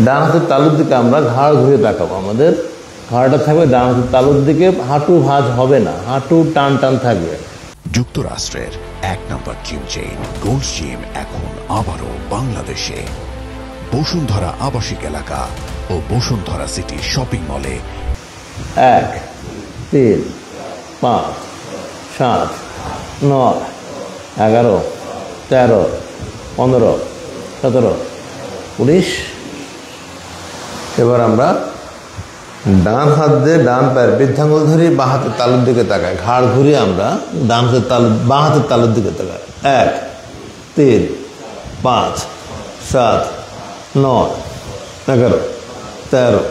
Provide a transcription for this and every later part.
ডান হাতের তালুর দিকে আমরা ঘাড় ঘুরে তাকাবো। আমাদের ঘাড়টা থাকবে ডান হাতের তালুর দিকে, হাঁটু ভাঁজ হবে না, হাঁটু টান টান থাকবে। যুক্তরাষ্ট্রের 1 নম্বর জিম চেইন গোল্ডস জিম এখন আবারও বাংলাদেশে বসুন্ধরা আবাসিক এলাকা ও বসুন্ধরা সিটি শপিং মলে 1, 3, 5, 7, 9, 11, 13, 15, 17, 19। এবার আমরা ডান হাত দিয়ে ডান পায়ের বৃদ্ধাঙ্গুল ধরি, বাঁ হাতের তালুর দিকে তাকাই, ঘাড় ঘুরিয়ে আমরা ডান হাতের তালু বাঁ হাতের তালুর দিকে তাকাই। 1, 3, 5, 7, 9, 11, 13,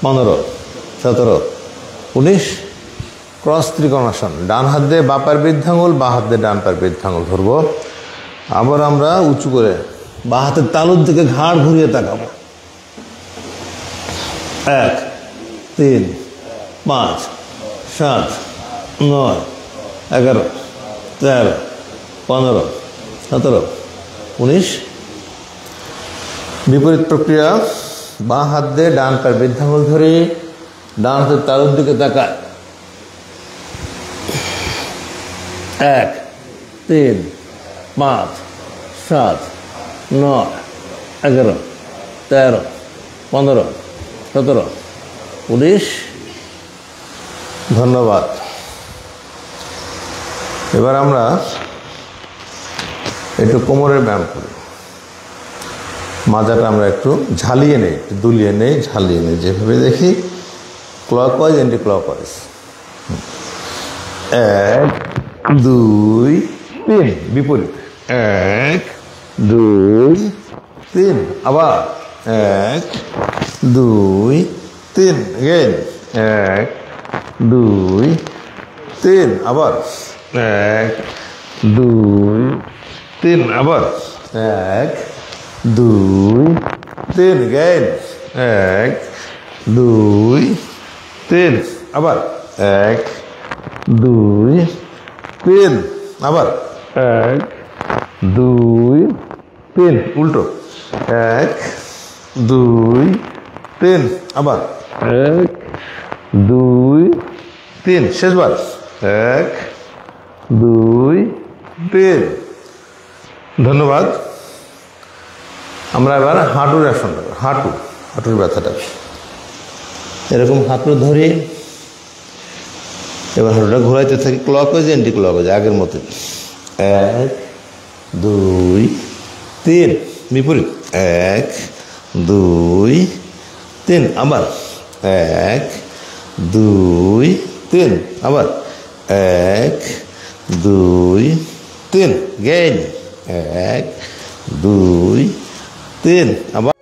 15, 17, 19। ক্রস ত্রিকোণাসন। ডান হাত দিয়ে বাঁ পায়ের বৃদ্ধাঙ্গুল, বাঁ হাত দিয়ে ডান পায়ের বৃদ্ধাঙ্গুল ধরবো। আবার আমরা উঁচু করে বাঁ হাতের তালুর দিকে ঘাড় ঘুরিয়ে তাকাবো। 1, 3, 5, 7, 9, 11, 13, 15, 17, 19। বিপরীত প্রক্রিয়া। বাঁ হাত দিয়ে ডান পায়ের বৃদ্ধাঙ্গুল ধরে ডান হাতের তালুর দিকে তাকায়। 1, 3, 5, 7, 9, 11, 13, 15, 17, 19। ধন্যবাদ। এবার আমরা একটু কোমরের ব্যায়াম করি। মাজাটা আমরা একটু ঝালিয়ে নেই, একটু দুলিয়ে নেই, ঝালিয়ে নেই, যেভাবে দেখি ক্লকওয়াইজ অ্যান্টি ক্লকওয়াইজ। 1, 2, 3 বিপরীত। 1, 2, 3 আবার 1, 2, 3 again 1, 2, 3 আবার 1, 2, 3 আবার 1, 2, 3 again 1, 2, 3 আবার 1, 2, 3 আবার 1, 2, 3 উল্টো 1, 2, 3 আবার 1, 2, 3 শেষবার 1, 2, 3। ধন্যবাদ। আমরা এবার হাঁটুর আসন নেব। হাঁটুর ব্যথাটা এরকম হাঁটু ধরে এবার হাঁটুটা ঘোরাইতে থাকি ক্লকওয়াইজ অ্যান্টি ক্লকওয়াইজ আগের মতো। 1, 2, 3 বিপরীত 1, 2, 3 আবার 1, 2, 3 আবার 1, 2, 3 গেইন 1, 2, 3 আবার